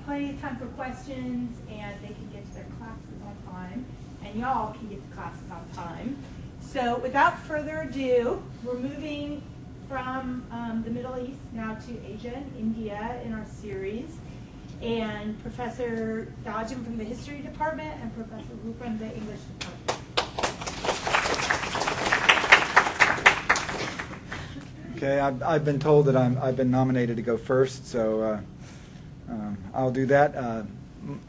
plenty of time for questions, and they can get to their classes on time, and y'all can get to classes on time. So without further ado, we're moving from the Middle East now to Asia and India in our series. And Professor Dodgen from the History Department and Professor Wu from the English Department. Okay, I've been told that I've been nominated to go first, so I'll do that.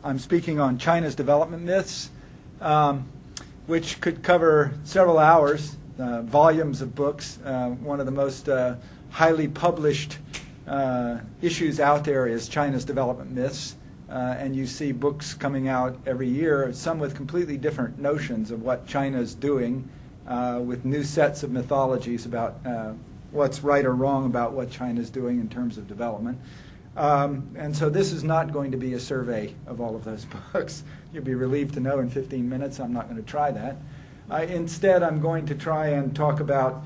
I'm speaking on China's development myths, which could cover several hours, volumes of books. One of the most highly published issues out there is China's development myths, and you see books coming out every year, some with completely different notions of what China's doing, with new sets of mythologies about what's right or wrong about what China's doing in terms of development. And so this is not going to be a survey of all of those books. You'll be relieved to know in 15 minutes I'm not going to try that. Instead, I'm going to try and talk about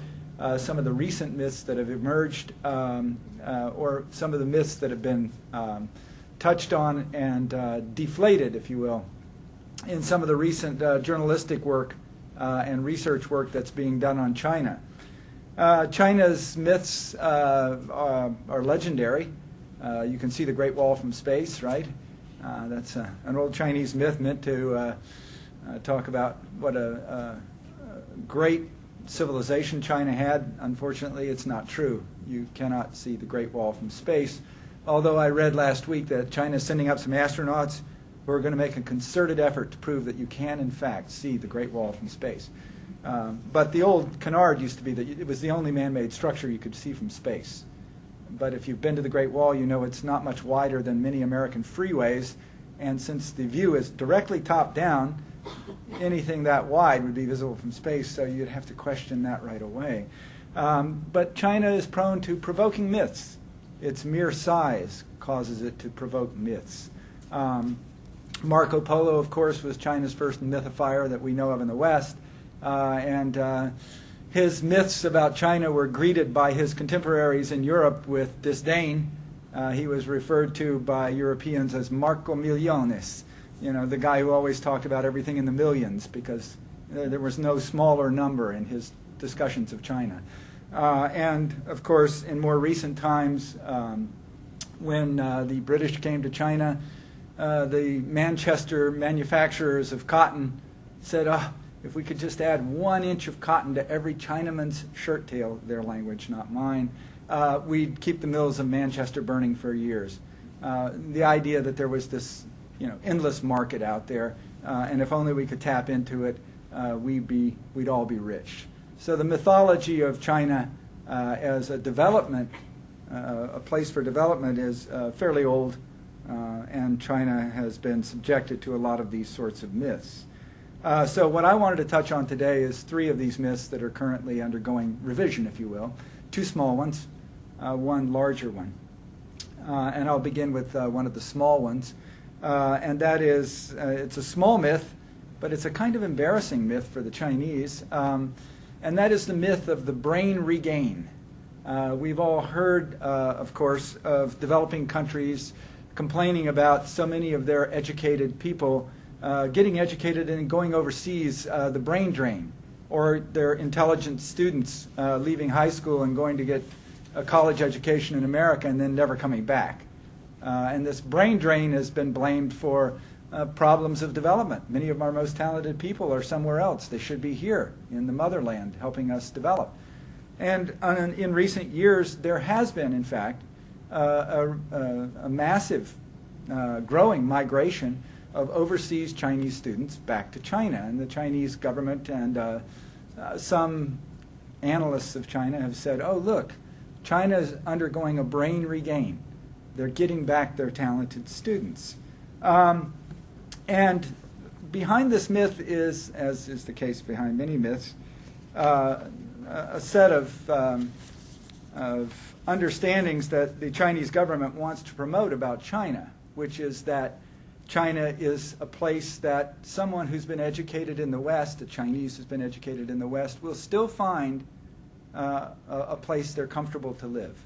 some of the recent myths that have emerged, or some of the myths that have been touched on and deflated, if you will, in some of the recent journalistic work and research work that's being done on China. China's myths are legendary. You can see the Great Wall from space, right? That's an old Chinese myth meant to talk about what a great civilization China had. Unfortunately, it's not true. You cannot see the Great Wall from space. Although I read last week that China is sending up some astronauts who are going to make a concerted effort to prove that you can, in fact, see the Great Wall from space. But the old canard used to be that it was the only man-made structure you could see from space. But if you've been to the Great Wall, you know it's not much wider than many American freeways. And since the view is directly top-down, anything that wide would be visible from space, so you'd have to question that right away. But China is prone to provoking myths. Its mere size causes it to provoke myths. Marco Polo, of course, was China's first mythifier that we know of in the West. And his myths about China were greeted by his contemporaries in Europe with disdain. He was referred to by Europeans as Marco Miliones, you know, the guy who always talked about everything in the millions, because there was no smaller number in his discussions of China. And, of course, in more recent times, when the British came to China, the Manchester manufacturers of cotton said, if we could just add 1 inch of cotton to every Chinaman's shirt tail, their language, not mine, we'd keep the mills of Manchester burning for years. The idea that there was this, endless market out there, and if only we could tap into it, we'd all be rich. So the mythology of China as a development, a place for development, is fairly old, and China has been subjected to a lot of these sorts of myths. So what I wanted to touch on today is 3 of these myths that are currently undergoing revision, if you will. 2 small ones, 1 larger one. And I'll begin with one of the small ones. And that is, it's a small myth, but it's a kind of embarrassing myth for the Chinese. And that is the myth of the brain regain. We've all heard, of course, of developing countries complaining about so many of their educated people getting educated and going overseas, the brain drain, or their intelligent students leaving high school and going to get a college education in America and then never coming back. And this brain drain has been blamed for problems of development. Many of our most talented people are somewhere else. They should be here in the motherland helping us develop. And in recent years, there has been, in fact, a massive growing migration of overseas Chinese students back to China. And the Chinese government and some analysts of China have said, oh, look, China is undergoing a brain regain. They're getting back their talented students. And behind this myth is, as is the case behind many myths, a set of understandings that the Chinese government wants to promote about China, which is that China is a place that someone who's been educated in the West, a Chinese who's been educated in the West, will still find a place they're comfortable to live.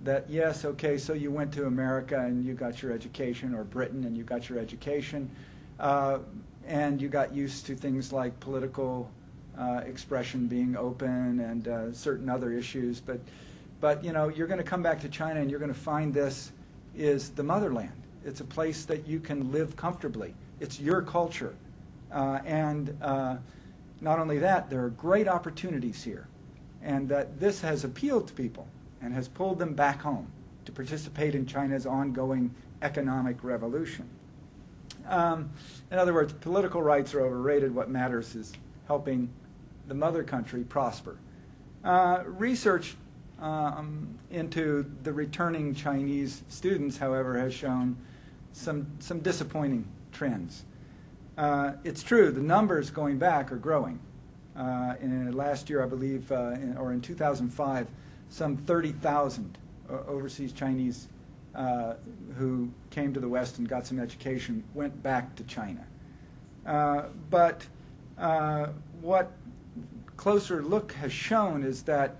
that yes, okay, so you went to America and you got your education, or Britain and you got your education, and you got used to things like political expression being open and certain other issues. But you know, you're going to come back to China and you're going to find this is the motherland. It's a place that you can live comfortably. It's your culture. And not only that, there are great opportunities here. And that this has appealed to people and has pulled them back home to participate in China's ongoing economic revolution. In other words, political rights are overrated. What matters is helping the mother country prosper. Research into the returning Chinese students, however, has shown some disappointing trends. It's true, the numbers going back are growing. In last year, I believe, or in 2005, some 30,000 overseas Chinese who came to the West and got some education went back to China. But what closer look has shown is that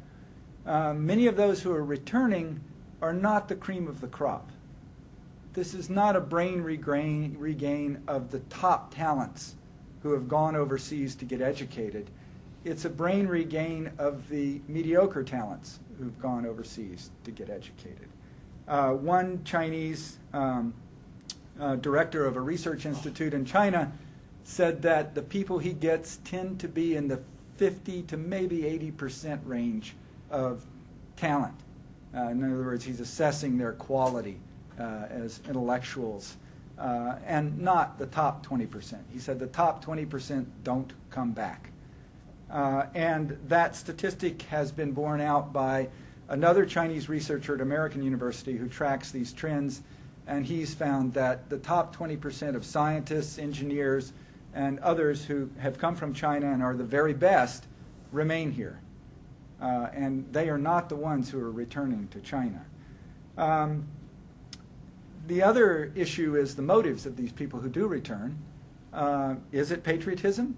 many of those who are returning are not the cream of the crop. This is not a brain regain of the top talents who have gone overseas to get educated. It's a brain regain of the mediocre talents who've gone overseas to get educated. One Chinese director of a research institute in China said that the people he gets tend to be in the 50 to maybe 80% range of talent. In other words, he's assessing their quality as intellectuals, and not the top 20%. He said the top 20% don't come back. And that statistic has been borne out by another Chinese researcher at American University who tracks these trends, and he's found that the top 20% of scientists, engineers, and others who have come from China and are the very best remain here. And they are not the ones who are returning to China. The other issue is the motives of these people who do return. Is it patriotism?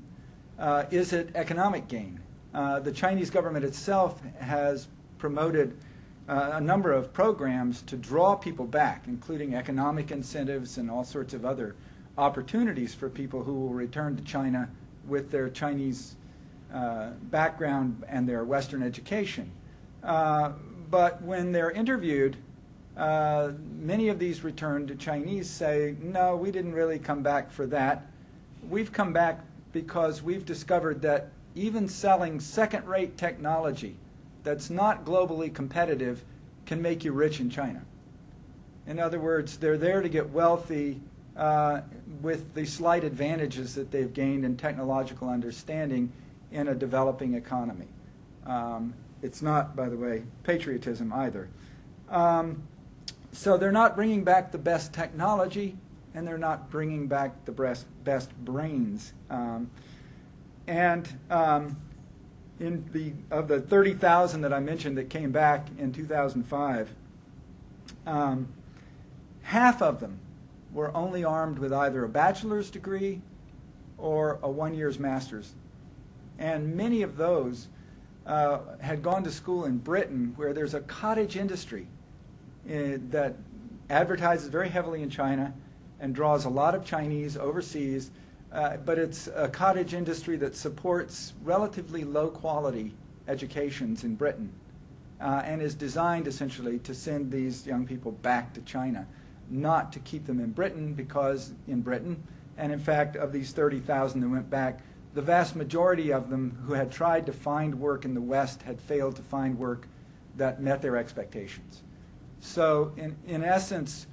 Is it economic gain? The Chinese government itself has promoted a number of programs to draw people back, including economic incentives and all sorts of other opportunities for people who will return to China with their Chinese background and their Western education. But when they're interviewed, many of these returned Chinese say, no, we didn't really come back for that. We've come back because we've discovered that even selling second-rate technology that's not globally competitive can make you rich in China. In other words, they're there to get wealthy with the slight advantages that they've gained in technological understanding in a developing economy. It's not, by the way, patriotism either. So they're not bringing back the best technology, and they're not bringing back the best brains. Of the 30,000 that I mentioned that came back in 2005, half of them were only armed with either a bachelor's degree or a 1 year's master's. And many of those had gone to school in Britain, where there's a cottage industry that advertises very heavily in China and draws a lot of Chinese overseas, but it's a cottage industry that supports relatively low-quality educations in Britain and is designed essentially to send these young people back to China, not to keep them in Britain, because in Britain, and in fact of these 30,000 that went back, the vast majority of them who had tried to find work in the West had failed to find work that met their expectations. So in essence,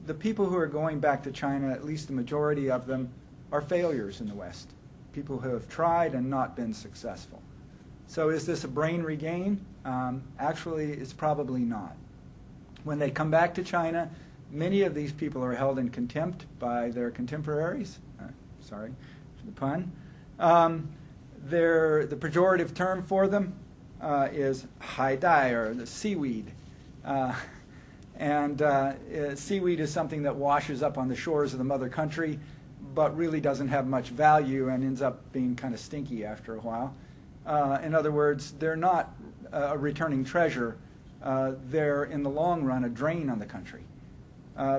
the people who are going back to China, at least the majority of them, are failures in the West, people who have tried and not been successful. So is this a brain regain? Actually, it's probably not. When they come back to China, many of these people are held in contempt by their contemporaries. Sorry for the pun. The pejorative term for them is hai dai, or the seaweed. Seaweed is something that washes up on the shores of the mother country, but really doesn't have much value and ends up being kind of stinky after a while. In other words, they're not a returning treasure. they're in the long run a drain on the country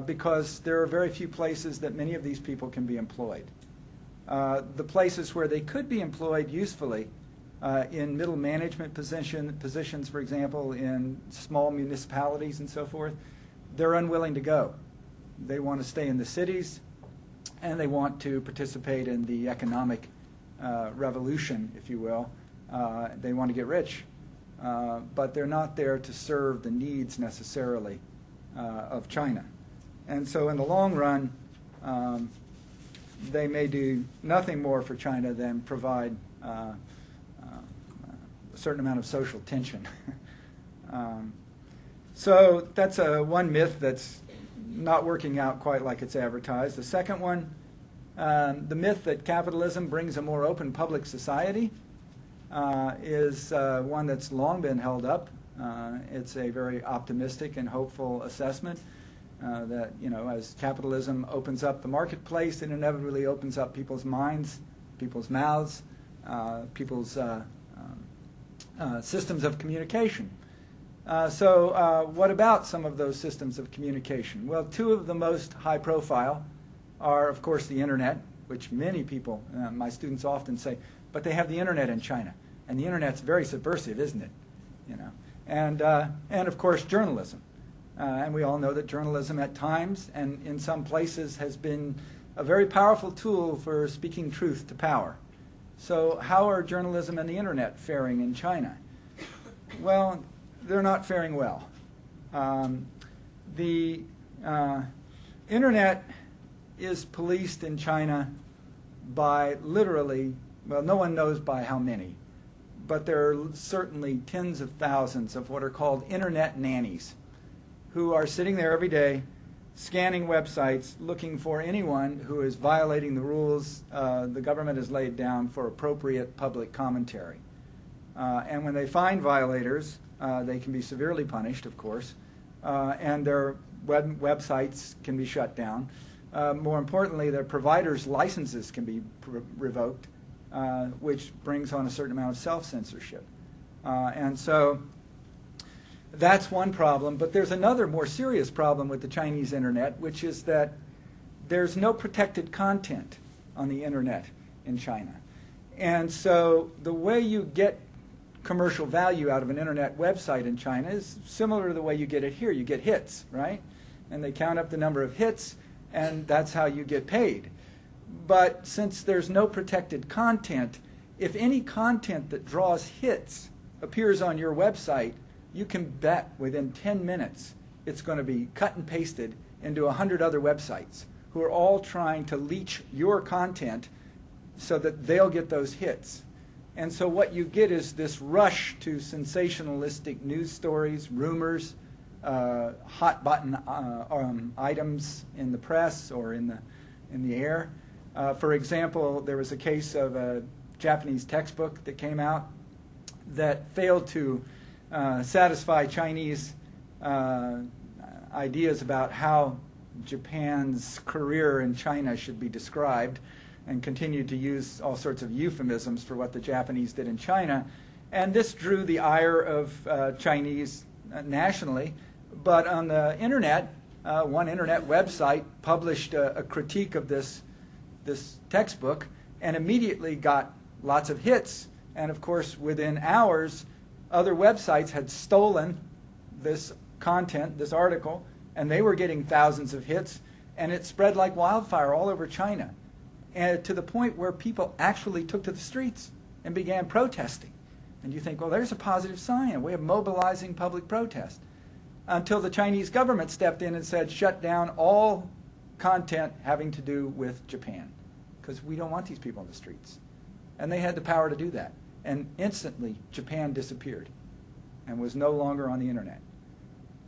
because there are very few places that many of these people can be employed. The places where they could be employed usefully in middle management positions, for example, in small municipalities and so forth, they're unwilling to go. They want to stay in the cities, and they want to participate in the economic revolution, if you will. They want to get rich, but they're not there to serve the needs necessarily of China. And so in the long run, they may do nothing more for China than provide a certain amount of social tension. So that's one myth that's not working out quite like it's advertised. The second one, the myth that capitalism brings a more open public society, is one that's long been held up. It's a very optimistic and hopeful assessment that, as capitalism opens up the marketplace, it inevitably opens up people's minds, people's mouths, people's systems of communication. So what about some of those systems of communication? Well, two of the most high profile are, of course, the internet, which many people, my students often say, but they have the internet in China, and the internet's very subversive, isn't it? And of course, journalism. And we all know that journalism at times and in some places has been a very powerful tool for speaking truth to power. So how are journalism and the internet faring in China? Well, they're not faring well. The internet is policed in China by literally, well, no one knows by how many, but there are certainly tens of thousands of what are called internet nannies who are sitting there every day scanning websites looking for anyone who is violating the rules the government has laid down for appropriate public commentary. And when they find violators, they can be severely punished, of course, and their websites can be shut down. More importantly, their providers' licenses can be revoked, which brings on a certain amount of self-censorship. And so that's one problem, but there's another more serious problem with the Chinese internet, which is that there's no protected content on the internet in China. And so the way you get commercial value out of an internet website in China is similar to the way you get it here. You get hits, right? And they count up the number of hits, and that's how you get paid. But since there's no protected content, if any content that draws hits appears on your website, you can bet within 10 minutes it's going to be cut and pasted into 100 other websites who are all trying to leech your content so that they'll get those hits. And so what you get is this rush to sensationalistic news stories, rumors, hot button items in the press or in the air. For example, there was a case of a Japanese textbook that came out that failed to satisfy Chinese ideas about how Japan's career in China should be described, and continued to use all sorts of euphemisms for what the Japanese did in China. And this drew the ire of Chinese nationally. But on the internet, one internet website published a critique of this textbook and immediately got lots of hits. And of course, within hours, other websites had stolen this content, this article, and they were getting thousands of hits, and it spread like wildfire all over China, and to the point where people actually took to the streets and began protesting. And you think, well, there's a positive sign, a way of mobilizing public protest. Until the Chinese government stepped in and said, shut down all content having to do with Japan, because we don't want these people in the streets. And they had the power to do that. And instantly, Japan disappeared and was no longer on the internet.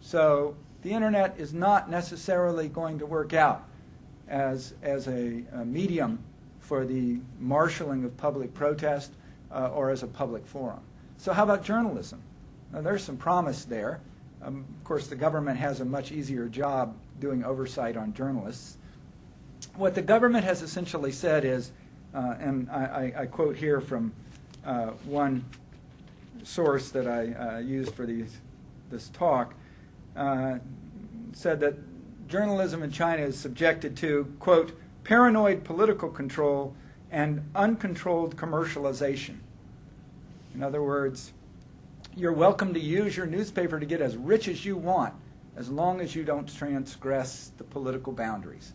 So the internet is not necessarily going to work out as a medium for the marshaling of public protest or as a public forum. So how about journalism? Now, there's some promise there. Of course, the government has a much easier job doing oversight on journalists. What the government has essentially said is, and I quote here from one source that I used for this talk, said that journalism in China is subjected to, quote, paranoid political control and uncontrolled commercialization. In other words, you're welcome to use your newspaper to get as rich as you want, as long as you don't transgress the political boundaries.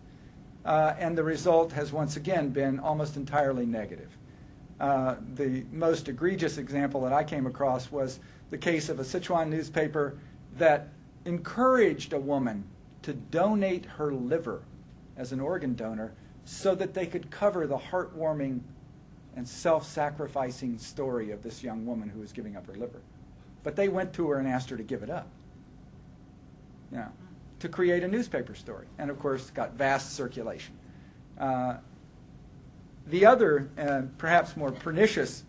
And the result has once again been almost entirely negative. The most egregious example that I came across was the case of a Sichuan newspaper that encouraged a woman to donate her liver as an organ donor so that they could cover the heartwarming and self-sacrificing story of this young woman who was giving up her liver. But they went to her and asked her to give it up, to create a newspaper story, and of course got vast circulation. The other, perhaps more pernicious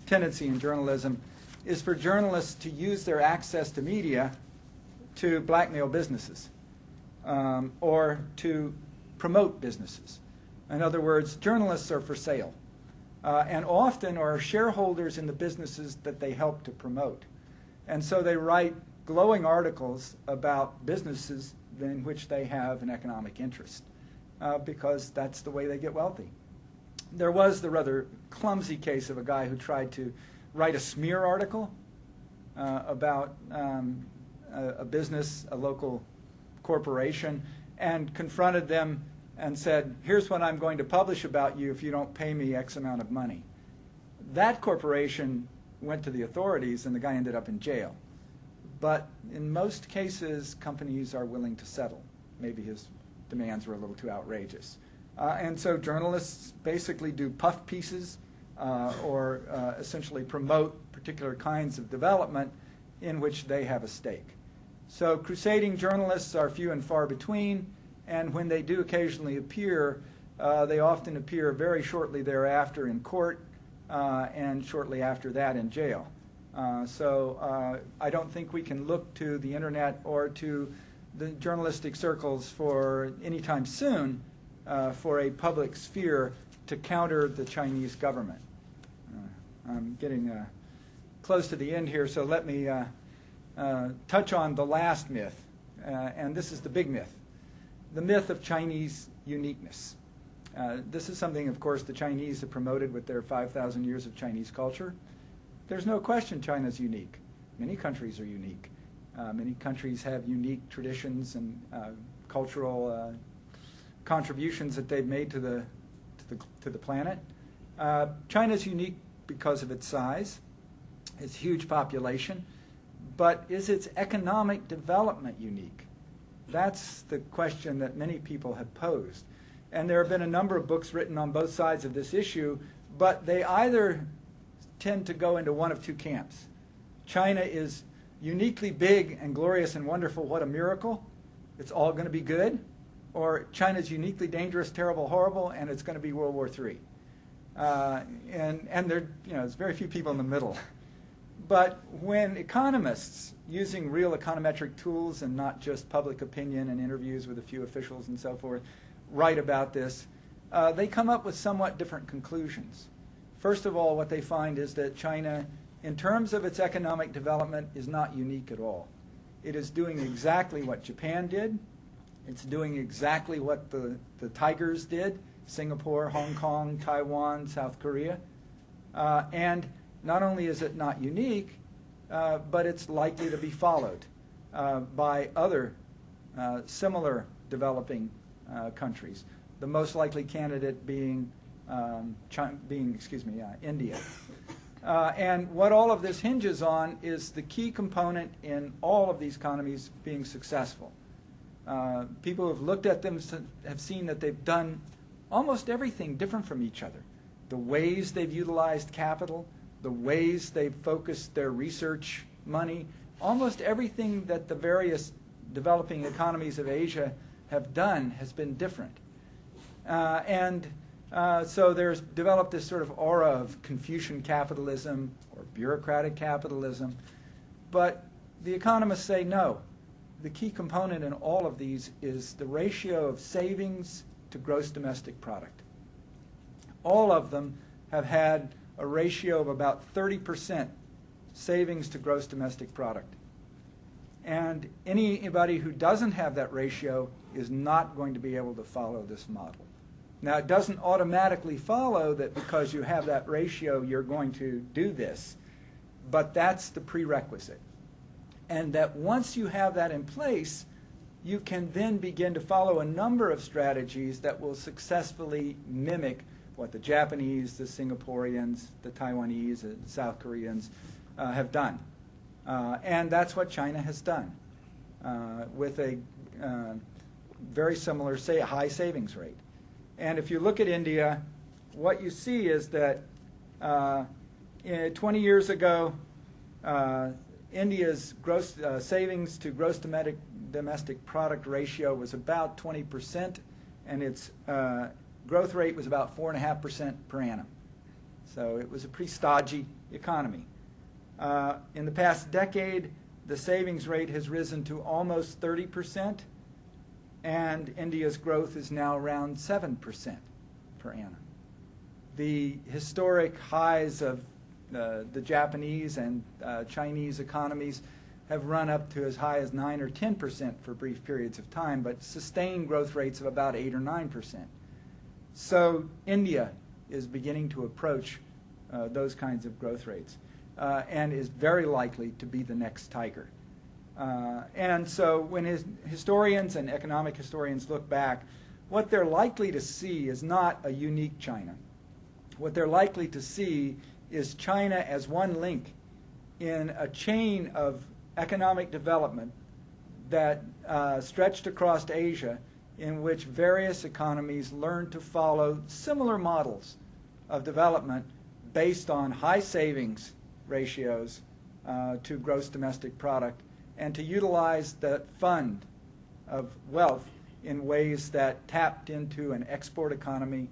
tendency in journalism is for journalists to use their access to media to blackmail businesses or to promote businesses. In other words, journalists are for sale and often are shareholders in the businesses that they help to promote. And so they write glowing articles about businesses in which they have an economic interest because that's the way they get wealthy. There was the rather clumsy case of a guy who tried to write a smear article about a business, a local corporation, and confronted them and said, here's what I'm going to publish about you if you don't pay me X amount of money. That corporation went to the authorities and the guy ended up in jail. But in most cases, companies are willing to settle. Maybe his demands were a little too outrageous. And so journalists basically do puff pieces or essentially promote particular kinds of development in which they have a stake. So crusading journalists are few and far between, and when they do occasionally appear, they often appear very shortly thereafter in court and shortly after that in jail. So I don't think we can look to the internet or to the journalistic circles for any time soon for a public sphere to counter the Chinese government. I'm getting close to the end here, so let me touch on the last myth, and this is the big myth, the myth of Chinese uniqueness. This is something, of course, the Chinese have promoted with their 5,000 years of Chinese culture. There's no question China's unique. Many countries are unique. Many countries have unique traditions and cultural contributions that they've made to the planet. China's unique because of its size, its huge population, but is its economic development unique? That's the question that many people have posed. And there have been a number of books written on both sides of this issue, but they either tend to go into one of two camps. China is uniquely big and glorious and wonderful, what a miracle, it's all going to be good, or China's uniquely dangerous, terrible, horrible, and it's going to be World War III. And there, there's very few people in the middle. But when economists, using real econometric tools and not just public opinion and interviews with a few officials and so forth, write about this, they come up with somewhat different conclusions. First of all, what they find is that China, in terms of its economic development, is not unique at all. It is doing exactly what Japan did. It's doing exactly what the tigers did, Singapore, Hong Kong, Taiwan, South Korea. And not only is it not unique, but it's likely to be followed by other similar developing countries. The most likely candidate being India. And what all of this hinges on is the key component in all of these economies being successful. People who have looked at them have seen that they've done almost everything different from each other. The ways they've utilized capital, the ways they've focused their research money, almost everything that the various developing economies of Asia have done has been different. So there's developed this sort of aura of Confucian capitalism or bureaucratic capitalism. But the economists say no. The key component in all of these is the ratio of savings to gross domestic product. All of them have had a ratio of about 30% savings to gross domestic product. And anybody who doesn't have that ratio is not going to be able to follow this model. Now, it doesn't automatically follow that because you have that ratio, you're going to do this. But that's the prerequisite. And that once you have that in place, you can then begin to follow a number of strategies that will successfully mimic what the Japanese, the Singaporeans, the Taiwanese, the South Koreans have done. And that's what China has done with a very similar, say, high savings rate. And if you look at India, what you see is that 20 years ago, India's gross savings to gross domestic product ratio was about 20%, and its growth rate was about 4.5% per annum. So it was a pretty stodgy economy. In the past decade, the savings rate has risen to almost 30%, and India's growth is now around 7% per annum. The historic highs of the Japanese and Chinese economies have run up to as high as 9 or 10% for brief periods of time, but sustained growth rates of about 8 or 9%. So India is beginning to approach those kinds of growth rates and is very likely to be the next tiger. And so when historians and economic historians look back, what they're likely to see is not a unique China. What they're likely to see is China as one link in a chain of economic development that stretched across Asia, in which various economies learned to follow similar models of development based on high savings ratios to gross domestic product, and to utilize that fund of wealth in ways that tapped into an export economy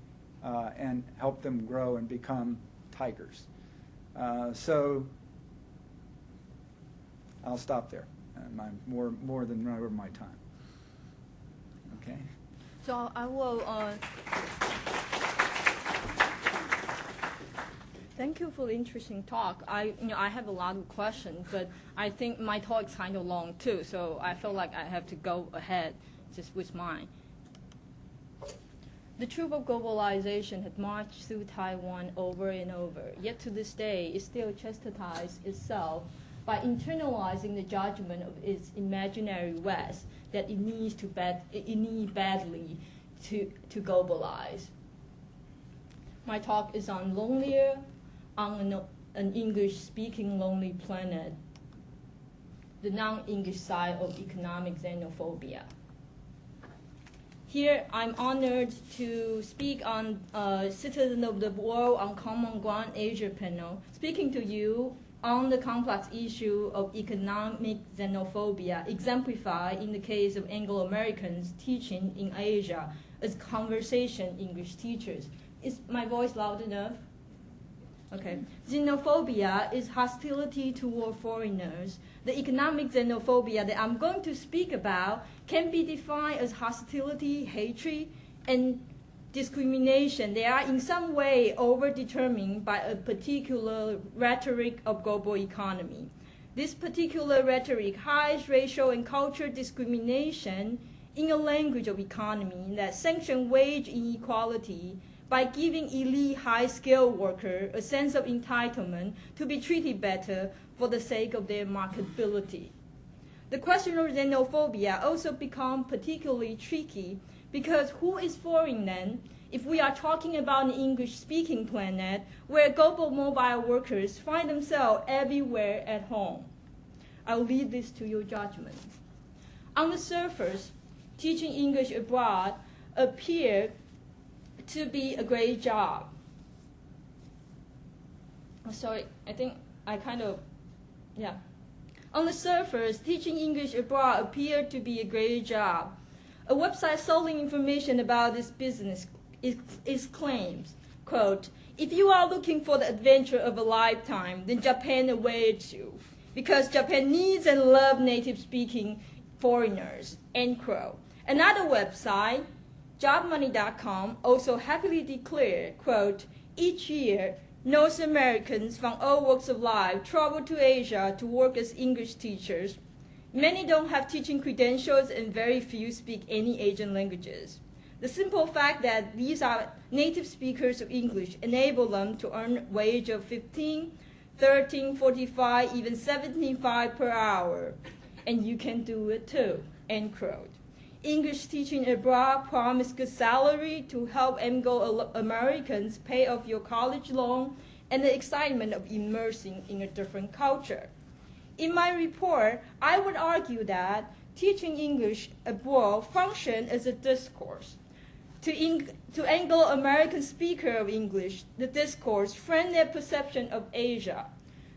and helped them grow and become tigers. So I'll stop there. I'm more than run over my time. Okay. So I will. Thank you for the interesting talk. I have a lot of questions, but I think my talk is kind of long too, so I feel like I have to go ahead just with mine. The troop of globalization had marched through Taiwan over and over, yet to this day it still chastises itself by internalizing the judgment of its imaginary West that it needs badly to globalize. My talk is on Lonelier, on an English-speaking lonely planet, the non-English side of economic xenophobia. Here, I'm honored to speak on Citizen of the World on Common Ground Asia panel, speaking to you on the complex issue of economic xenophobia, exemplified in the case of Anglo-Americans teaching in Asia as conversation English teachers. Is my voice loud enough? Okay. Xenophobia is hostility toward foreigners. The economic xenophobia that I'm going to speak about can be defined as hostility, hatred, and discrimination. They are in some way overdetermined by a particular rhetoric of global economy. This particular rhetoric hides racial and cultural discrimination in a language of economy that sanctions wage inequality by giving elite high-skilled workers a sense of entitlement to be treated better for the sake of their marketability. The question of xenophobia also becomes particularly tricky because who is foreign then if we are talking about an English-speaking planet where global mobile workers find themselves everywhere at home? I'll leave this to your judgment. On the surface, teaching English abroad appeared to be a great job. Sorry, I think I On the surface, teaching English abroad appeared to be a great job. A website selling information about this business claims, quote, "If you are looking for the adventure of a lifetime, then Japan awaits you, because Japan needs and loves native-speaking foreigners," end quote. Another website, jobmoney.com, also happily declared, quote, "Each year, North Americans from all walks of life travel to Asia to work as English teachers. Many don't have teaching credentials and very few speak any Asian languages. The simple fact that these are native speakers of English enable them to earn a wage of 15, 13, 45, even 75 per hour. And you can do it too, end quote. English teaching abroad promise good salary to help Anglo-Americans pay off your college loan and the excitement of immersing in a different culture. In my report, I would argue that teaching English abroad functions as a discourse. To Anglo-American speakers of English, the discourse framed their perception of Asia.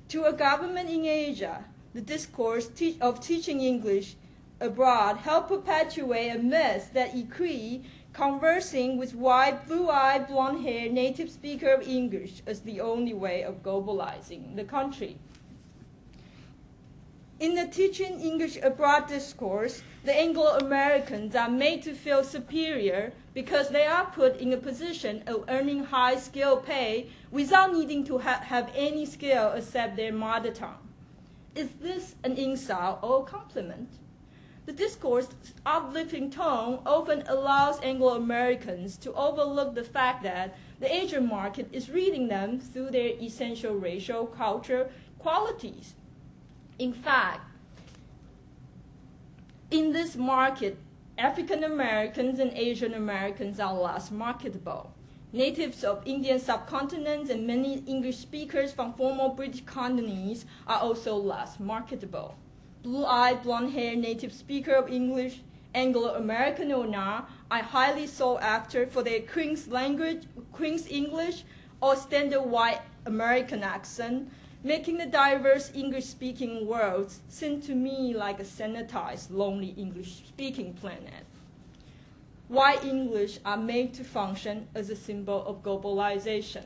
To a government in Asia, the discourse of teaching English abroad helped perpetuate a myth that equates conversing with white, blue-eyed, blonde-haired native speaker of English as the only way of globalizing the country. In the teaching English abroad discourse, the Anglo-Americans are made to feel superior because they are put in a position of earning high skill pay without needing to have any skill except their mother tongue. Is this an insult or a compliment? The discourse's uplifting tone often allows Anglo-Americans to overlook the fact that the Asian market is reading them through their essential racial culture qualities. In fact, in this market, African Americans and Asian Americans are less marketable. Natives of Indian subcontinent and many English speakers from former British colonies are also less marketable. Blue-eyed, blonde-haired native speaker of English, Anglo-American or not, are highly sought after for their Queen's English or standard white American accent, making the diverse English-speaking world seem to me like a sanitized, lonely English-speaking planet. White English are made to function as a symbol of globalization.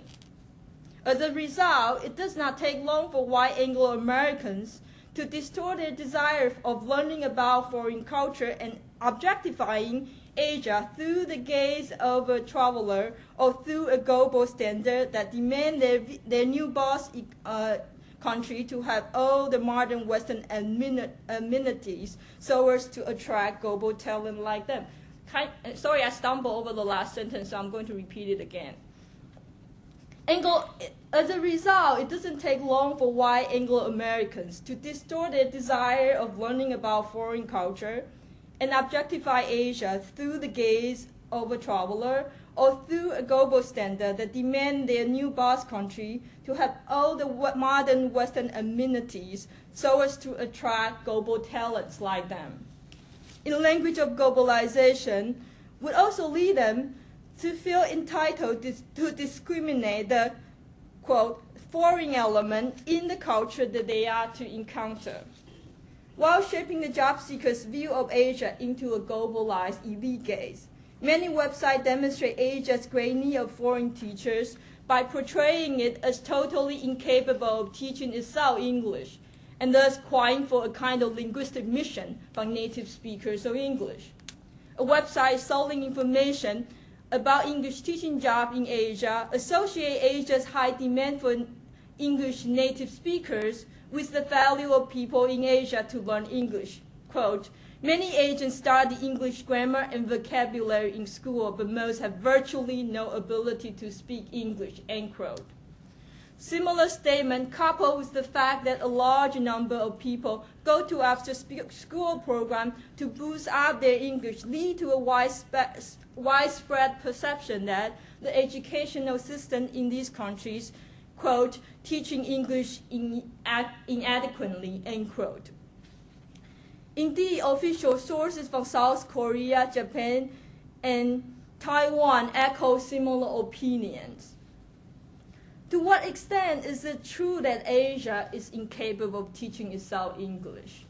As a result, it does not take long for white Anglo-Americans to distort their desire of learning about foreign culture and objectifying Asia through the gaze of a traveler or through a global standard that demand their new boss country to have all the modern Western amenities so as to attract global talent like them. Sorry, I stumbled over the last sentence, so I'm going to repeat it again. As a result, it doesn't take long for white Anglo-Americans to distort their desire of learning about foreign culture and objectify Asia through the gaze of a traveler or through a global standard that demand their new boss country to have all the modern Western amenities so as to attract global talents like them. In the language of globalization, would also lead them to feel entitled to discriminate the, quote, foreign element in the culture that they are to encounter, while shaping the job seekers' view of Asia into a globalized elite gaze. Many websites demonstrate Asia's great need of foreign teachers by portraying it as totally incapable of teaching itself English, and thus crying for a kind of linguistic mission from native speakers of English. A website selling information about English teaching jobs in Asia associate Asia's high demand for English native speakers with the value of people in Asia to learn English. Quote, many Asians study English grammar and vocabulary in school, but most have virtually no ability to speak English, end quote. Similar statement coupled with the fact that a large number of people go to after-school program to boost up their English lead to a widespread perception that the educational system in these countries, quote, teaching English inadequately, end quote. Indeed, official sources from South Korea, Japan, and Taiwan echo similar opinions. To what extent is it true that Asia is incapable of teaching itself English?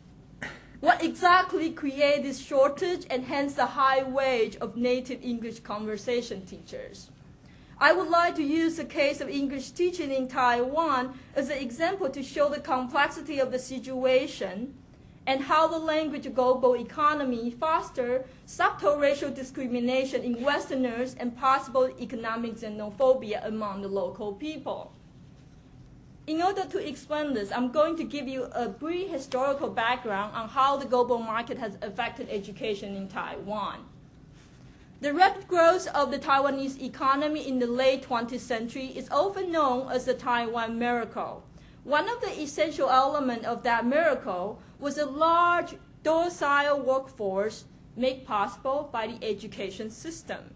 What exactly creates this shortage and hence the high wage of native English conversation teachers? I would like to use the case of English teaching in Taiwan as an example to show the complexity of the situation and how the language global economy fosters subtle racial discrimination in Westerners and possible economic xenophobia among the local people. In order to explain this, I'm going to give you a brief historical background on how the global market has affected education in Taiwan. The rapid growth of the Taiwanese economy in the late 20th century is often known as the Taiwan miracle. One of the essential elements of that miracle was a large, docile workforce made possible by the education system.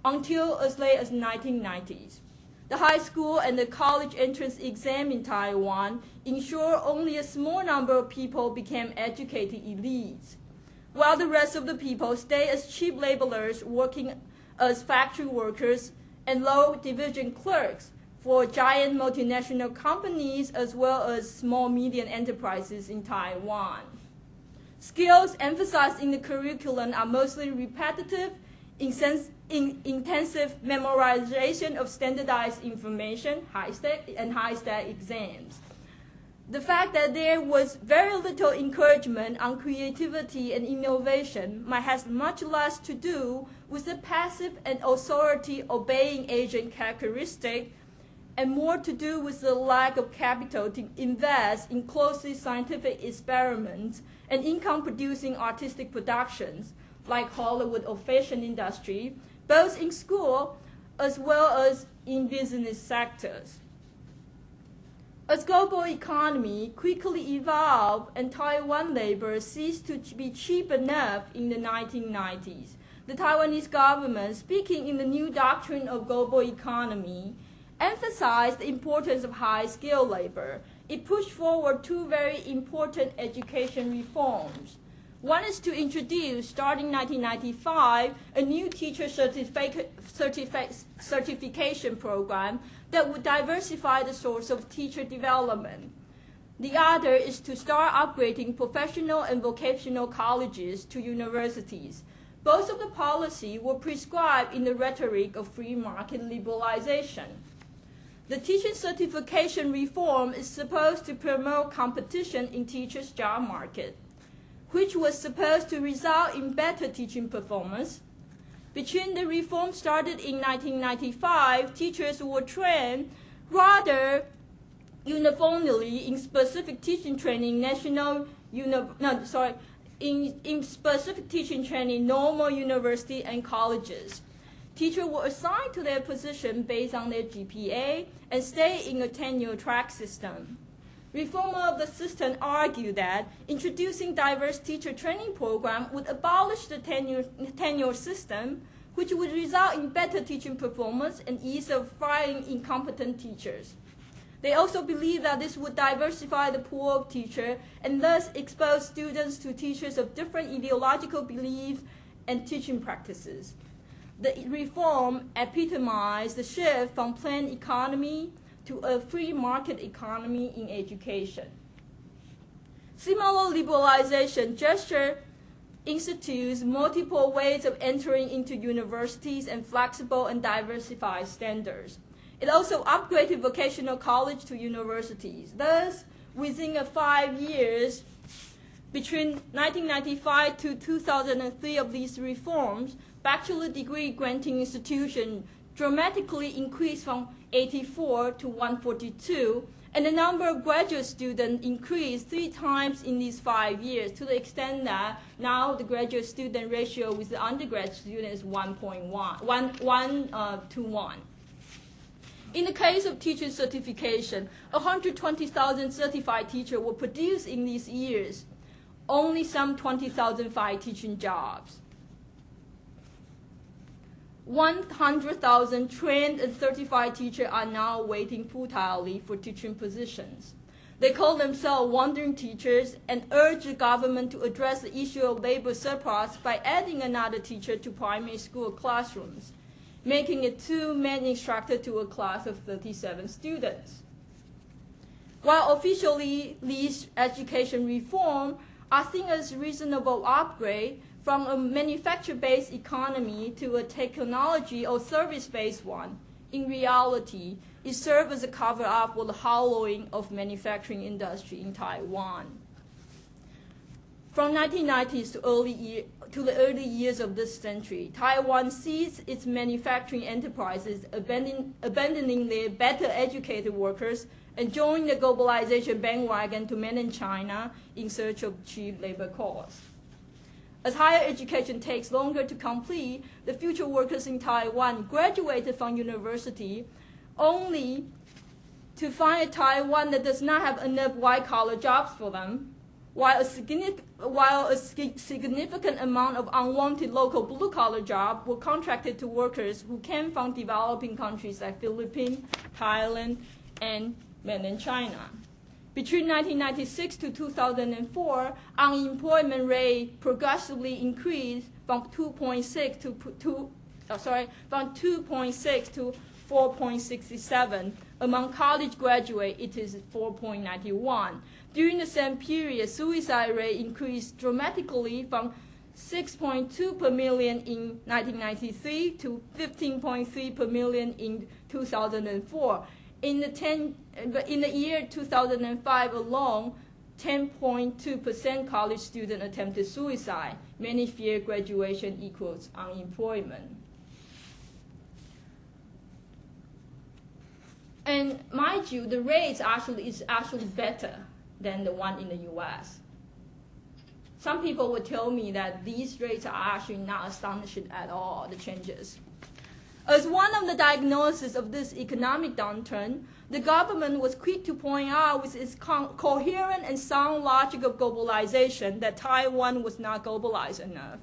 Until as late as the 1990s, the high school and the college entrance exam in Taiwan ensured only a small number of people became educated elites, while the rest of the people stay as cheap laborers working as factory workers and low division clerks for giant multinational companies as well as small medium enterprises in Taiwan. Skills emphasized in the curriculum are mostly repetitive, intensive memorization of standardized information, high-stakes exams. The fact that there was very little encouragement on creativity and innovation might have much less to do with the passive and authority-obeying agent characteristic and more to do with the lack of capital to invest in closely scientific experiments and income-producing artistic productions like Hollywood or fashion industry, both in school as well as in business sectors. As global economy quickly evolved and Taiwan labor ceased to be cheap enough in the 1990s, the Taiwanese government, speaking in the new doctrine of global economy, emphasized the importance of high-skilled labor. It pushed forward two very important education reforms. One is to introduce, starting 1995, a new teacher certification program that would diversify the source of teacher development. The other is to start upgrading professional and vocational colleges to universities. Both of the policies were prescribed in the rhetoric of free market liberalization. The teacher certification reform is supposed to promote competition in teachers' job market, which was supposed to result in better teaching performance. Between the reform started in 1995, teachers were trained rather uniformly in specific teaching training, in specific teaching training, normal university and colleges. Teachers were assigned to their position based on their GPA and stay in a tenure track system. Reformer of the system argued that introducing diverse teacher training program would abolish the tenure system, which would result in better teaching performance and ease of firing incompetent teachers. They also believed that this would diversify the pool of teachers and thus expose students to teachers of different ideological beliefs and teaching practices. The reform epitomized the shift from planned economy to a free market economy in education. Similar liberalization gesture institutes multiple ways of entering into universities and flexible and diversified standards. It also upgraded vocational college to universities. Thus, within 5 years, between 1995 to 2003 of these reforms, bachelor degree granting institutions dramatically increased from 84 to 142, and the number of graduate students increased 3 times in these 5 years, to the extent that now the graduate student ratio with the undergraduate student is 1 to 1. In the case of teacher certification, 120,000 certified teachers were produced in these years, only some 20,000 find teaching jobs. 100,000 trained and certified teachers are now waiting futilely for teaching positions. They call themselves wandering teachers and urge the government to address the issue of labor surplus by adding another teacher to primary school classrooms, making it 2 main instructors to a class of 37 students. While officially these education reform are seen as reasonable upgrade from a manufacture-based economy to a technology or service-based one, in reality, it served as a cover-up for the hollowing of manufacturing industry in Taiwan. From 1990s to the early years of this century, Taiwan seized its manufacturing enterprises, abandoning their better educated workers and join the globalization bandwagon to mainland China in search of cheap labor costs. As higher education takes longer to complete, the future workers in Taiwan graduated from university only to find a Taiwan that does not have enough white-collar jobs for them, while a significant amount of unwanted local blue-collar jobs were contracted to workers who came from developing countries like Philippines, Thailand, and mainland China. Between 1996 to 2004, unemployment rate progressively increased from 2.6 to 4.67. Among college graduates, it is 4.91. During the same period, suicide rate increased dramatically from 6.2 per million in 1993 to 15.3 per million in 2004. In the year 2005 alone, 10.2% college students attempted suicide. Many fear graduation equals unemployment. And mind you, the rate is actually better than the one in the US. Some people would tell me that these rates are actually not astonishing at all, the changes. As one of the diagnoses of this economic downturn, the government was quick to point out with its coherent and sound logic of globalization that Taiwan was not globalized enough.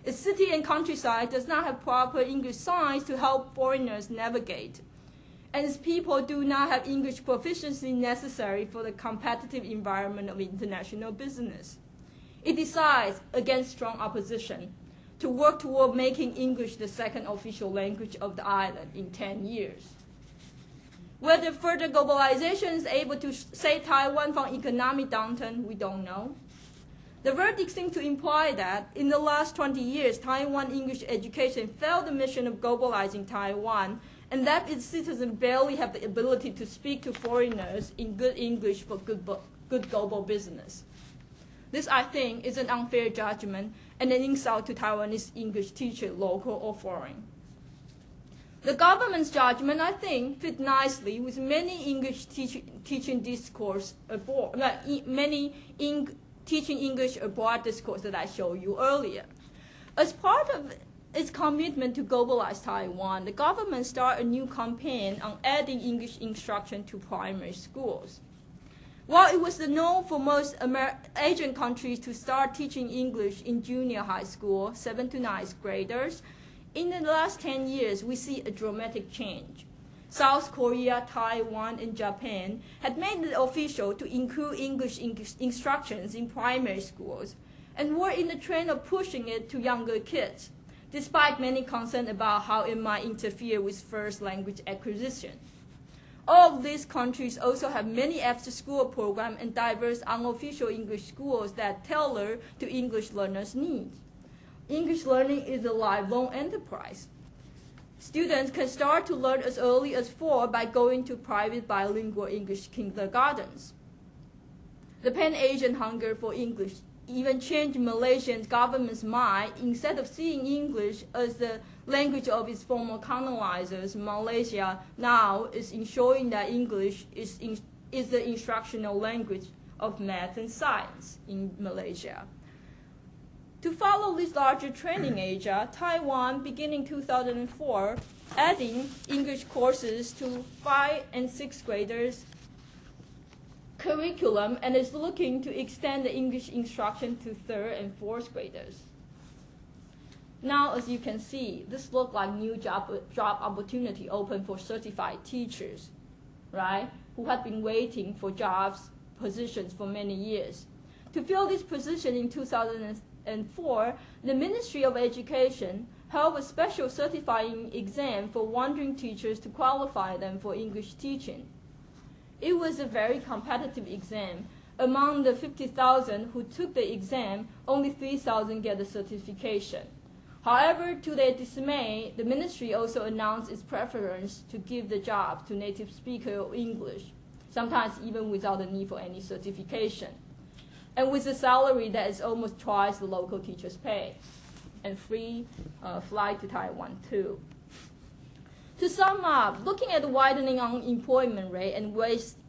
Its city and countryside does not have proper English signs to help foreigners navigate, and its people do not have English proficiency necessary for the competitive environment of international business. It decides, against strong opposition, to work toward making English the second official language of the island in 10 years. Whether further globalization is able to save Taiwan from economic downturn, we don't know. The verdict seems to imply that in the last 20 years, Taiwan English education failed the mission of globalizing Taiwan, and that its citizens barely have the ability to speak to foreigners in good English for good global business. This, I think, is an unfair judgment and an insult to Taiwanese English teachers, local or foreign. The government's judgment, I think, fit nicely with many English teaching discourse abroad, teaching English abroad discourse that I showed you earlier. As part of its commitment to globalize Taiwan, the government started a new campaign on adding English instruction to primary schools. While it was the norm for most Asian countries to start teaching English in junior high school, 7th to 9th graders, in the last 10 years, we see a dramatic change. South Korea, Taiwan, and Japan had made it official to include English instructions in primary schools, and were in the trend of pushing it to younger kids, despite many concerns about how it might interfere with first language acquisition. All of these countries also have many after-school programs and diverse unofficial English schools that tailor to English learners' needs. English learning is a lifelong enterprise. Students can start to learn as early as 4 by going to private bilingual English kindergartens. The Pan-Asian hunger for English even changed Malaysian government's mind. Instead of seeing English as the language of its former colonizers, Malaysia now is ensuring that English is the instructional language of math and science in Malaysia. To follow this larger trend in Asia, Taiwan, beginning 2004, adding English courses to 5th and 6th graders' curriculum, and is looking to extend the English instruction to 3rd and 4th graders. Now, as you can see, this looks like new job opportunity open for certified teachers, right, who have been waiting for positions for many years. To fill this position in 2004, the Ministry of Education held a special certifying exam for wandering teachers to qualify them for English teaching. It was a very competitive exam. Among the 50,000 who took the exam, only 3,000 get the certification. However, to their dismay, the ministry also announced its preference to give the job to native speakers of English, sometimes even without the need for any certification, and with a salary that is almost twice the local teacher's pay, and free flight to Taiwan too. To sum up, looking at the widening unemployment rate and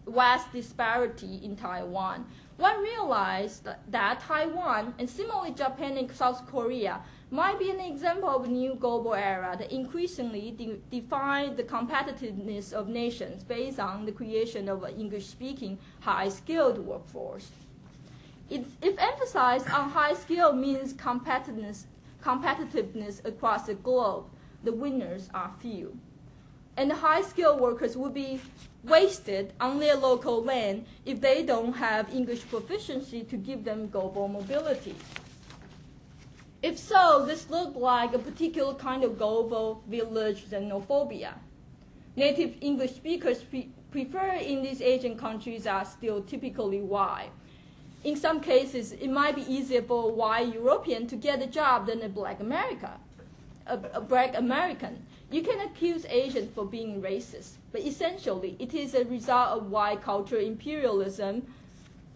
vast disparity in Taiwan, one realized that Taiwan, and similarly Japan and South Korea, might be an example of a new global era that increasingly defines the competitiveness of nations based on the creation of an English-speaking, high-skilled workforce. If emphasis on high skill means competitiveness across the globe, the winners are few. And the high-skilled workers will be wasted on their local land if they don't have English proficiency to give them global mobility. If so, this looks like a particular kind of global village xenophobia. Native English speakers preferred in these Asian countries are still typically white. In some cases, it might be easier for a white European to get a job than a black American. You can accuse Asians for being racist, but essentially it is a result of white cultural imperialism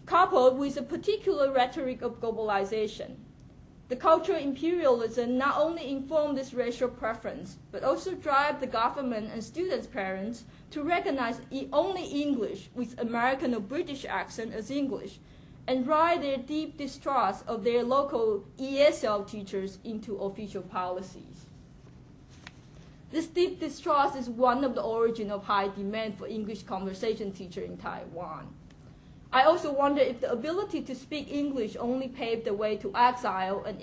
coupled with a particular rhetoric of globalization. The cultural imperialism not only informed this racial preference, but also drive the government and students' parents to recognize only English with American or British accent as English, and write their deep distrust of their local ESL teachers into official policies. This deep distrust is one of the origins of high demand for English conversation teacher in Taiwan. I also wonder if the ability to speak English only paved the way to exile and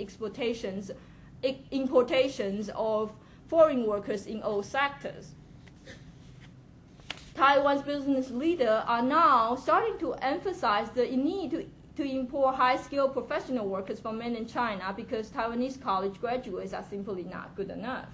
importations of foreign workers in all sectors. Taiwan's business leaders are now starting to emphasize the need to import high-skilled professional workers from mainland China because Taiwanese college graduates are simply not good enough.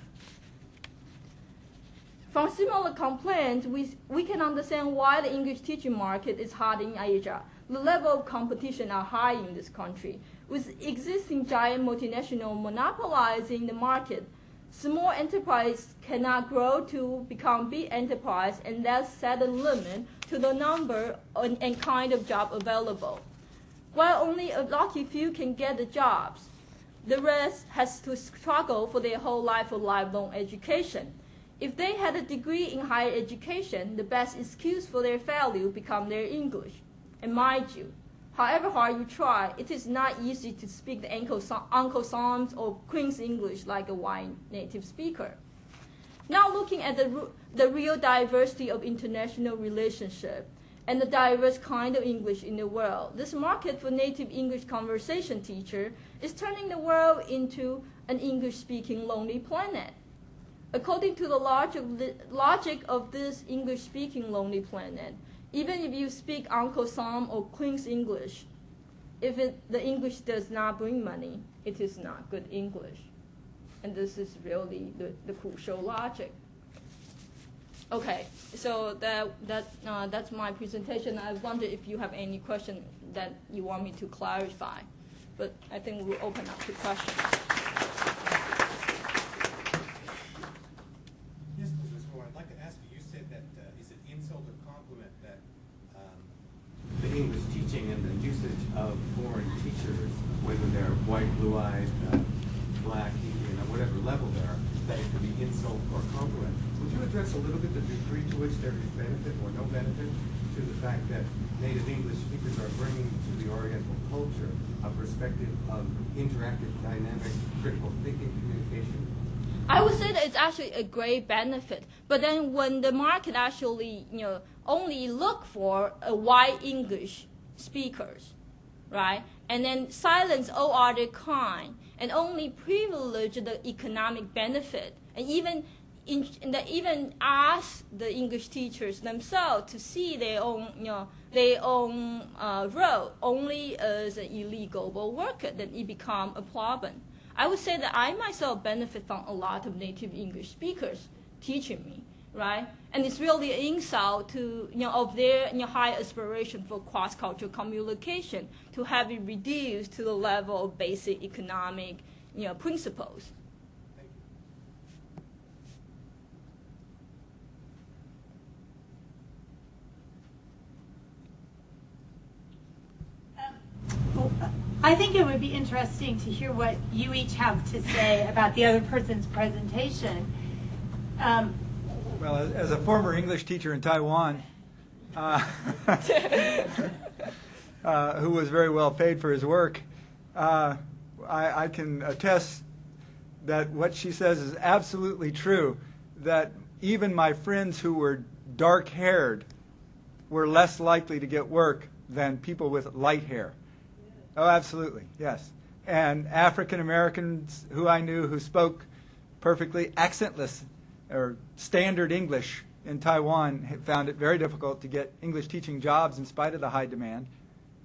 From similar complaints, we can understand why the English teaching market is hot in Asia. The level of competition are high in this country. With existing giant multinational monopolizing the market, small enterprise cannot grow to become big enterprise and thus set a limit to the number and kind of job available. While only a lucky few can get the jobs, the rest has to struggle for their whole life for lifelong education. If they had a degree in higher education, the best excuse for their failure become their English. And mind you, however hard you try, it is not easy to speak the Uncle Sam's or Queen's English like a white native speaker. Now looking at the real diversity of international relationship and the diverse kind of English in the world, this market for native English conversation teacher is turning the world into an English-speaking lonely planet. According to the logic of this English-speaking lonely planet, even if you speak Uncle Sam or Queen's English, if the English does not bring money, it is not good English. And this is really the crucial logic. Okay, so that's my presentation. I wonder if you have any question that you want me to clarify. But I think we'll open up to questions. English teaching and the usage of foreign teachers, whether they're white, blue-eyed, black, Indian, at whatever level they are, that it could be insult or compliment. Would you address a little bit the degree to which there is benefit or no benefit to the fact that native English speakers are bringing to the Oriental culture a perspective of interactive, dynamic, critical thinking communication? I would say that it's actually a great benefit. But then when the market actually, only look for a white English speakers, right? And then silence all other kind and only privilege the economic benefit, and even ask the English teachers themselves to see their own role only as an illegal worker, then it become a problem. I would say that I myself benefit from a lot of native English speakers teaching me, right? And it's really an insult to of their high aspiration for cross-cultural communication to have it reduced to the level of basic economic principles. I think it would be interesting to hear what you each have to say about the other person's presentation. Well, as a former English teacher in Taiwan, who was very well paid for his work, I can attest that what she says is absolutely true, that even my friends who were dark-haired were less likely to get work than people with light hair. Oh, absolutely, yes. And African Americans who I knew who spoke perfectly accentless or standard English in Taiwan found it very difficult to get English teaching jobs in spite of the high demand.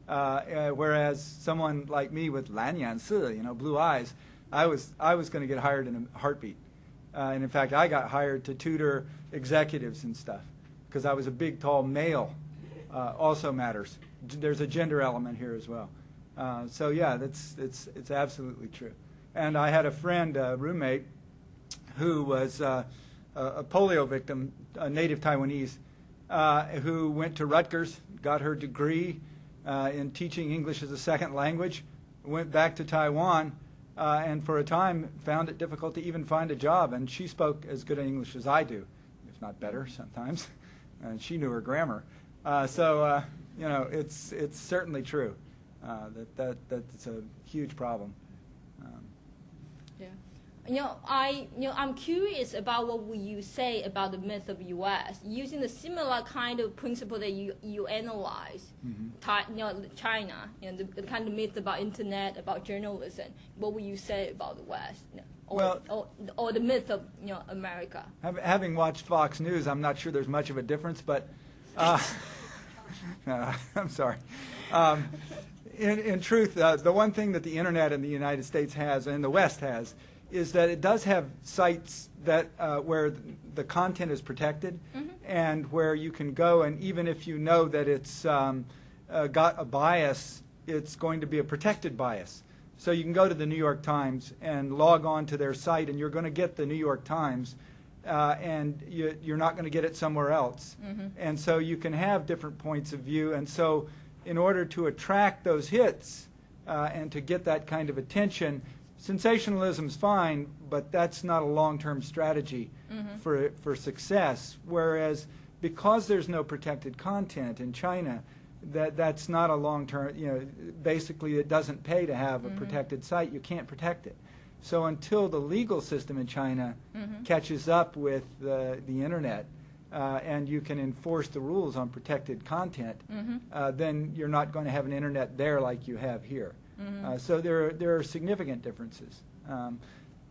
Whereas someone like me with Lanyan Si, blue eyes, I was going to get hired in a heartbeat. And in fact, I got hired to tutor executives and stuff because I was a big, tall male. Also matters. There's a gender element here as well. So yeah, it's absolutely true. And I had a friend, a roommate, who was a polio victim, a native Taiwanese, who went to Rutgers, got her degree in teaching English as a second language, went back to Taiwan, and for a time found it difficult to even find a job. And she spoke as good English as I do, if not better sometimes. And she knew her grammar. So it's certainly true that's a huge problem. Yeah. I'm curious about what would you say about the myth of U.S. using the similar kind of principle that you analyze, China, the kind of myth about internet, about journalism. What would you say about the West, or the myth of America? Having watched Fox News, I'm not sure there's much of a difference, but I'm sorry. In truth, the one thing that the internet in the United States has and the West has is that it does have sites that where the content is protected, and where you can go, and even if you know that it's got a bias, it's going to be a protected bias. So you can go to the New York Times and log on to their site, and you're going to get the New York Times, and you're not going to get it somewhere else. And so you can have different points of view, and so in order to attract those hits and to get that kind of attention, sensationalism's fine, but that's not a long-term strategy for success. Whereas because there's no protected content in China, that's not a long-term, basically it doesn't pay to have a protected site. You can't protect it. So until the legal system in China catches up with the internet and you can enforce the rules on protected content, then you're not going to have an internet there like you have here. So there are significant differences.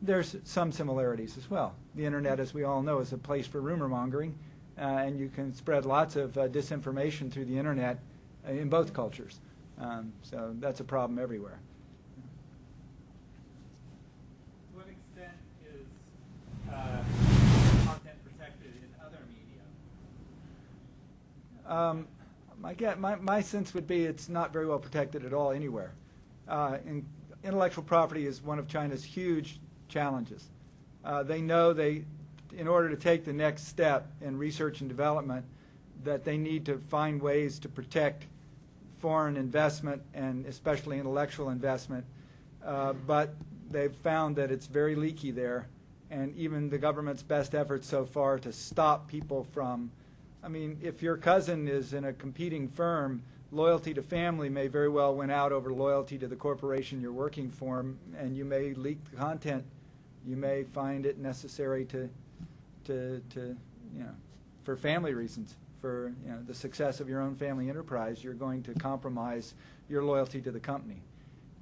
There's some similarities as well. The internet, as we all know, is a place for rumor mongering, and you can spread lots of disinformation through the internet in both cultures. So that's a problem everywhere. To what extent is content protected in other media? My sense would be it's not very well protected at all anywhere. Intellectual property is one of China's huge challenges. They know in order to take the next step in research and development, that they need to find ways to protect foreign investment and especially intellectual investment. But they've found that it's very leaky there, and even the government's best efforts so far to stop people from, if your cousin is in a competing firm, loyalty to family may very well win out over loyalty to the corporation you're working for, and you may leak the content. You may find it necessary to for family reasons, for the success of your own family enterprise, you're going to compromise your loyalty to the company.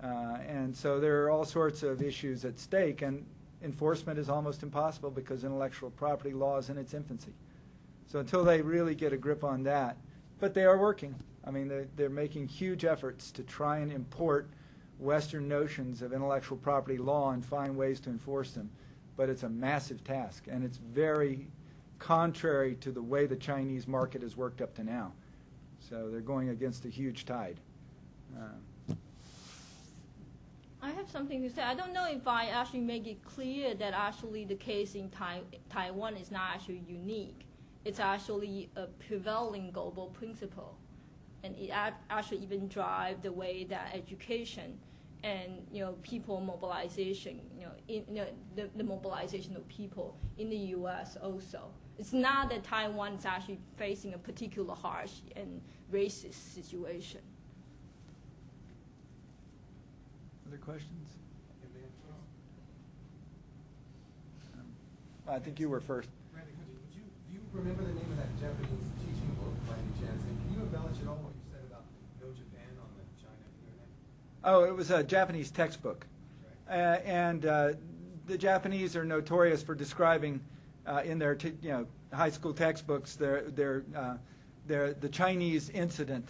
And so there are all sorts of issues at stake, and enforcement is almost impossible because intellectual property law is in its infancy. So until they really get a grip on that, but they are working. They're making huge efforts to try and import Western notions of intellectual property law and find ways to enforce them. But it's a massive task, and it's very contrary to the way the Chinese market has worked up to now. So they're going against a huge tide. I have something to say. I don't know if I actually make it clear that actually the case in Taiwan is not actually unique. It's actually a prevailing global principle. And it actually even drives the way that education and people mobilization, the mobilization of people in the U.S. also. It's not that Taiwan is actually facing a particular harsh and racist situation. Other questions? I think you were first. Randy, do you remember the name of that Japanese teaching book by any chance? And can you embellish at all what you said about No Japan on the China internet? Oh, it was a Japanese textbook. Right. And the Japanese are notorious for describing in their high school textbooks the Chinese incident,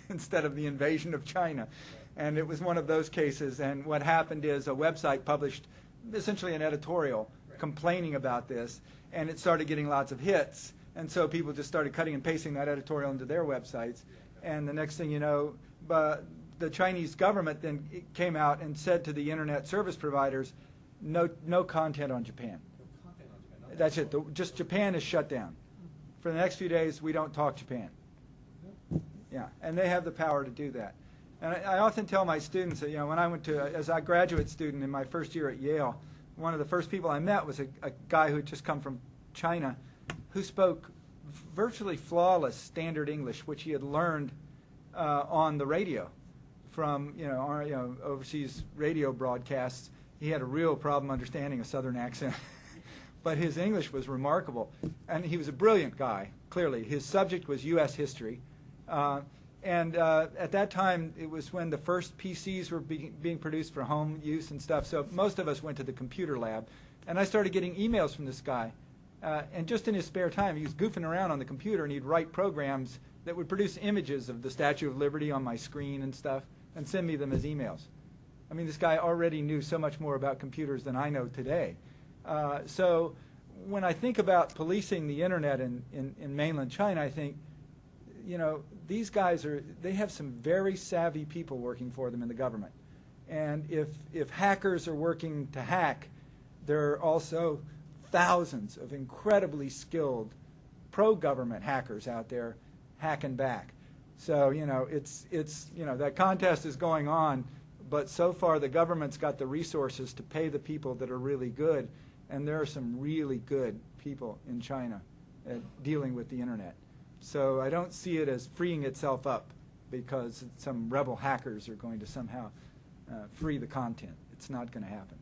instead of the invasion of China. And it was one of those cases. And what happened is a website published essentially an editorial complaining about this, and it started getting lots of hits. And so people just started cutting and pasting that editorial into their websites. And the next thing you know, the Chinese government then came out and said to the internet service providers, no content on Japan. No content on Japan. That's it. Just Japan is shut down. For the next few days, we don't talk Japan. Yeah, and they have the power to do that. And I often tell my students that, when I went to, as a graduate student in my first year at Yale, one of the first people I met was a guy who had just come from China who spoke virtually flawless standard English, which he had learned on the radio from overseas radio broadcasts. He had a real problem understanding a Southern accent, but his English was remarkable, and he was a brilliant guy. Clearly, his subject was U.S. history, and at that time it was when the first PCs were being produced for home use and stuff. So most of us went to the computer lab, and I started getting emails from this guy. And just in his spare time, he was goofing around on the computer, and he'd write programs that would produce images of the Statue of Liberty on my screen and stuff, and send me them as emails. I mean, this guy already knew so much more about computers than I know today. So when I think about policing the internet in mainland China, I think, these guys they have some very savvy people working for them in the government. And if hackers are working to hack, there are also thousands of incredibly skilled pro-government hackers out there hacking back. So, it's that contest is going on, but so far the government's got the resources to pay the people that are really good, and there are some really good people in China at dealing with the internet. So I don't see it as freeing itself up because some rebel hackers are going to somehow free the content. It's not going to happen.